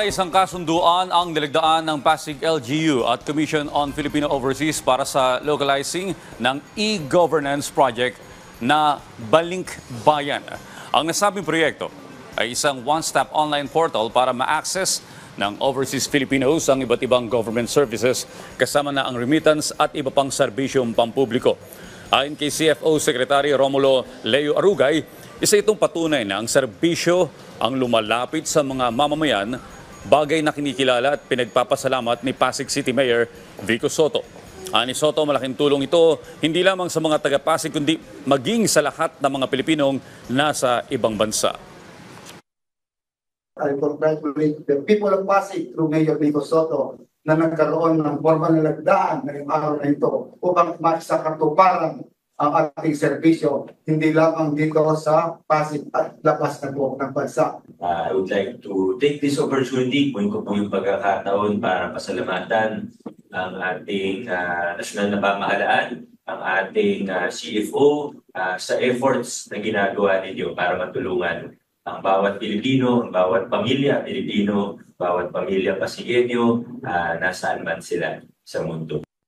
Isang kasunduan ang nilagdaan ng Pasig LGU at Commission on Filipino Overseas para sa localizing ng e-governance project na Balink Bayan. Ang nasabing proyekto ay isang one-stop online portal para ma-access ng overseas Filipinos ang iba't ibang government services kasama na ang remittance at iba pang serbisyong pampubliko. Ayon kay CFO Secretary Romulo Leo Arugay, isa itong patunay na ang serbisyo ang lumalapit sa mga mamamayan, bagay na kinikilala at pinagpapasalamat ni Pasig City Mayor Vico Sotto. Ani Sotto, malaking tulong ito hindi lamang sa mga taga-Pasig kundi maging sa lahat ng mga Pilipinong nasa ibang bansa. I congratulate the people of Pasig through Mayor Vico Sotto na nagkaroon ng formal na lagdaan ngayong araw na ito upang maisakatuparan ang ating serbisyo, hindi lamang dito sa Pasig at labas na buong ng bansa. I would like to take this opportunity, kung ko po yung pagkakataon para pasalamatan ang ating nasyonal na pamahalaan, ang ating CFO sa efforts na ginagawa ninyo para matulungan ang bawat Pilipino, ang bawat pamilya Pilipino, bawat pamilya Pasigueño, nasaan man sila sa mundo.